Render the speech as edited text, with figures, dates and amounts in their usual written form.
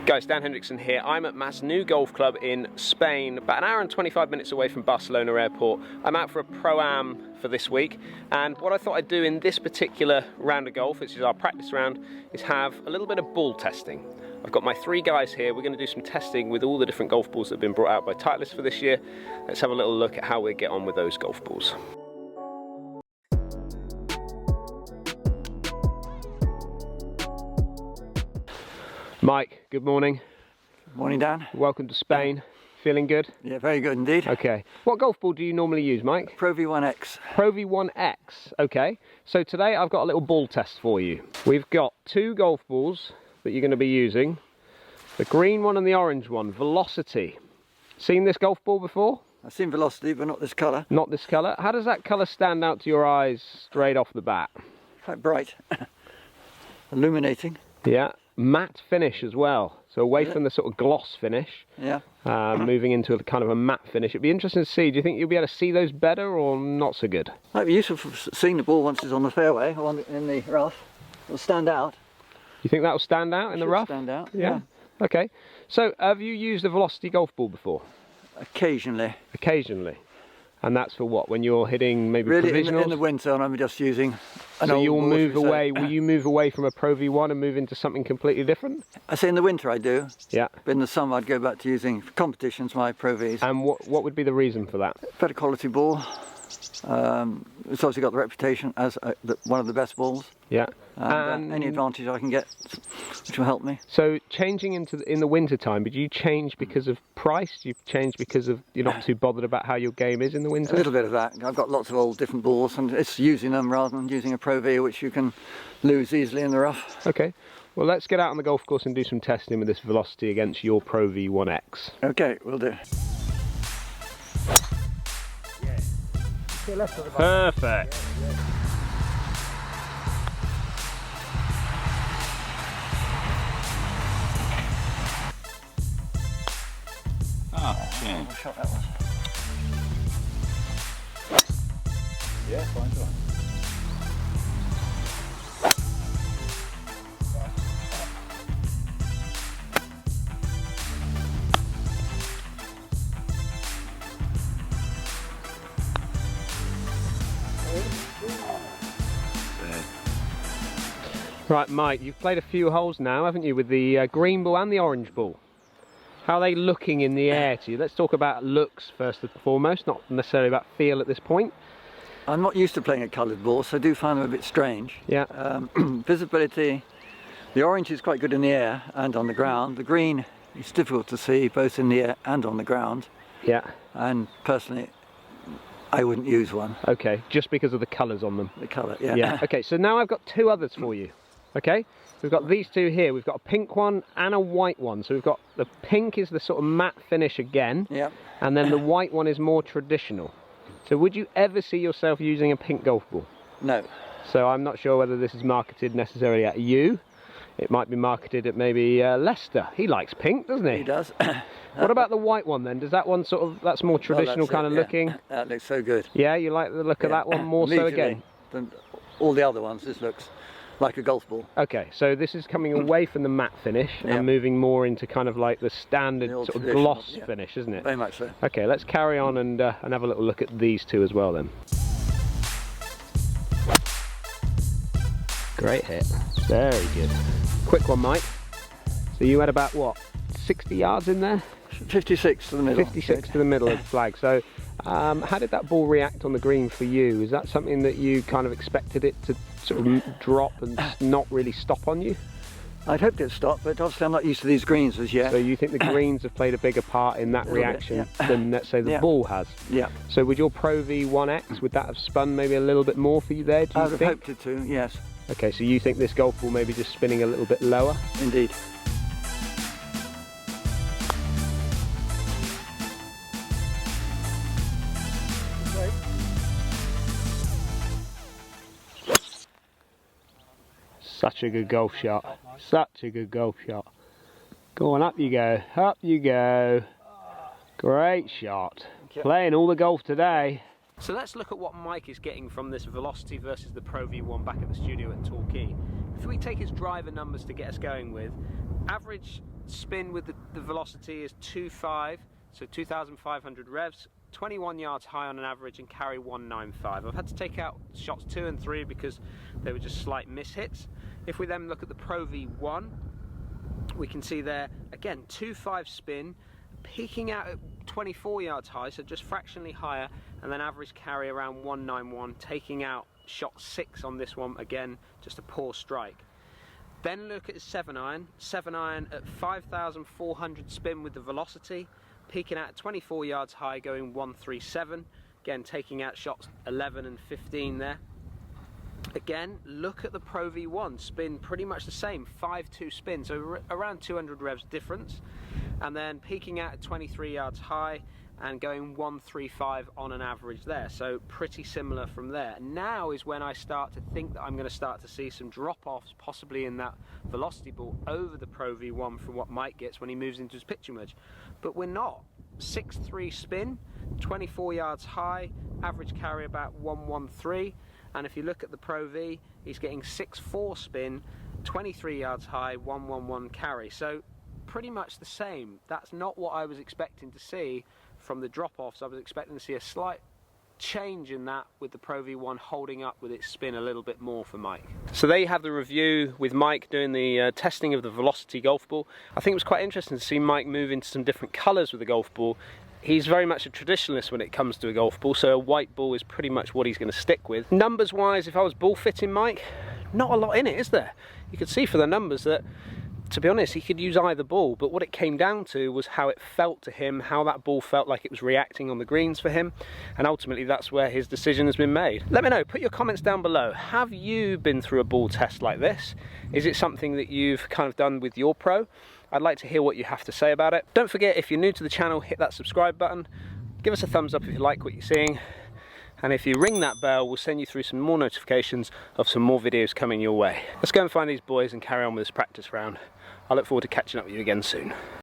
Guys, Dan Hendriksen here. I'm at Masnou Golf Club in Spain, about an hour and 25 minutes away from Barcelona Airport. I'm out for a Pro Am for this week, and what I thought I'd do in this particular round of golf, which is our practice round, is have a little bit of ball testing. I've got my three guys here. We're going to do some testing with all the different golf balls that have been brought out by Titleist for this year. Let's have a little look at how we get on with those golf balls. Mike, good morning. Good morning, Dan. Welcome to Spain. Feeling good? Yeah, very good indeed. Okay. What golf ball do you normally use, Mike? Pro V1x. Pro V1x. Okay. So today I've got a little ball test for you. We've got two golf balls that you're going to be using. The green one and the orange one. Velocity. Seen this golf ball before? I've seen Velocity, but not this colour. Not this colour. How does that colour stand out to your eyes straight off the bat? Quite bright. Illuminating. Yeah. Matte finish as well, so away from the sort of gloss finish, moving into a kind of a matte finish. It'd be interesting to see. Do you think you'll be able to see those better or not so good? Might be useful for seeing the ball once it's on the fairway or in the rough. It'll stand out. You think that will stand out in the rough? Stand out. Yeah. Okay. So have you used a Velocity golf ball before? Occasionally. Occasionally. And that's for what? When you're hitting maybe really provisionals? In the winter, and I'm just using an so old you'll ball, move away. Will you move away from a Pro V1 and move into something completely different? I say in the winter I do. Yeah. But in the summer I'd go back to using for competitions my Pro Vs. And what would be the reason for that? Better quality ball. It's obviously got the reputation as one of the best balls. Yeah. And any advantage I can get, which will help me. So changing in the winter time, did you change because of price? Do you change because of you're not too bothered about how your game is in the winter? A little bit of that. I've got lots of old different balls, and it's using them rather than using a Pro V, which you can lose easily in the rough. Okay. Well, let's get out on the golf course and do some testing with this Velocity against your Pro V1x. Okay, we'll do. Perfect. Oh, what shot that was. Yeah, fine. Right, Mike, you've played a few holes now, haven't you, with the green ball and the orange ball? How are they looking in the air to you? Let's talk about looks first and foremost, not necessarily about feel at this point. I'm not used to playing a coloured ball, so I do find them a bit strange. Yeah. Visibility, the orange is quite good in the air and on the ground. The green is difficult to see both in the air and on the ground. Yeah. And personally, I wouldn't use one. Okay, just because of the colours on them. The colour, yeah. Yeah. Okay, so now I've got two others for you. Okay, we've got these two here. We've got a pink one and a white one. So we've got the pink is the sort of matte finish again, and then the white one is more traditional. So would you ever see yourself using a pink golf ball? No. So I'm not sure whether this is marketed necessarily at you. It might be marketed at maybe Lester. He likes pink, doesn't he? He does. What about the white one then? Does that one sort of, that's more traditional kind of looking? That looks so good. Yeah, you like the look of that one more so again? Than all the other ones. This looks like a golf ball. Okay, so this is coming away from the matte finish and moving more into kind of like the standard sort of gloss finish, isn't it? Very much so. Okay, let's carry on and have a little look at these two as well then. Great hit. Very good. Quick one, Mike. So you had about, what, 60 yards in there? 56 to the middle. 56 to the middle of the flag. So how did that ball react on the green for you? Is that something that you kind of expected it to sort of drop and not really stop on you? I'd hoped it'd stop, but obviously I'm not used to these greens as yet. So you think the greens have played a bigger part in that reaction than, let's say, the ball has? Yeah. So with your Pro V1x, would that have spun maybe a little bit more for you there, do you think? I would have hoped it to, yes. Okay, so you think this golf ball maybe just spinning a little bit lower? Indeed. Such a good golf shot. Such a good golf shot. Go on, up you go. Up you go. Great shot. Playing all the golf today. So let's look at what Mike is getting from this Velocity versus the Pro V1 back at the studio at Torquay. If we take his driver numbers to get us going with, average spin with the velocity is 2.5, so 2,500 revs, 21 yards high on an average, and carry 195. I've had to take out shots 2 and 3 because they were just slight mishits. If we then look at the Pro V1, we can see there, again, 2.5 spin, peaking out at 24 yards high, so just fractionally higher, and then average carry around 191, taking out shot 6 on this one, again, just a poor strike. Then look at his 7-iron at 5,400 spin with the velocity, peaking out at 24 yards high, going 137, again taking out shots 11 and 15 there. Again, look at the Pro V1, spin pretty much the same, 5.2 spin, so around 200 revs difference, and then peaking out at 23 yards high and going 135 on an average there, so pretty similar from there. Now is when I start to think that I'm going to start to see some drop-offs, possibly in that velocity ball over the Pro V1 from what Mike gets when he moves into his pitching wedge, but we're not. 6.3 spin, 24 yards high, average carry about 113. And if you look at the Pro V, he's getting 6.4 spin, 23 yards high, 111 carry. So pretty much the same. That's not what I was expecting to see from the drop-offs. I was expecting to see a slight change in that, with the Pro V1 holding up with its spin a little bit more for Mike. So there you have the review with Mike doing the testing of the Velocity golf ball. I think it was quite interesting to see Mike move into some different colours with the golf ball. He's very much a traditionalist when it comes to a golf ball, so a white ball is pretty much what he's going to stick with. Numbers wise, if I was ball fitting Mike, not a lot in it, is there? You could see for the numbers that, to be honest, he could use either ball, but what it came down to was how it felt to him, how that ball felt like it was reacting on the greens for him, and ultimately that's where his decision has been made. Let me know, put your comments down below. Have you been through a ball test like this? Is it something that you've kind of done with your pro? I'd like to hear what you have to say about it. Don't forget, if you're new to the channel, hit that subscribe button. Give us a thumbs up if you like what you're seeing. And if you ring that bell, we'll send you through some more notifications of some more videos coming your way. Let's go and find these boys and carry on with this practice round. I look forward to catching up with you again soon.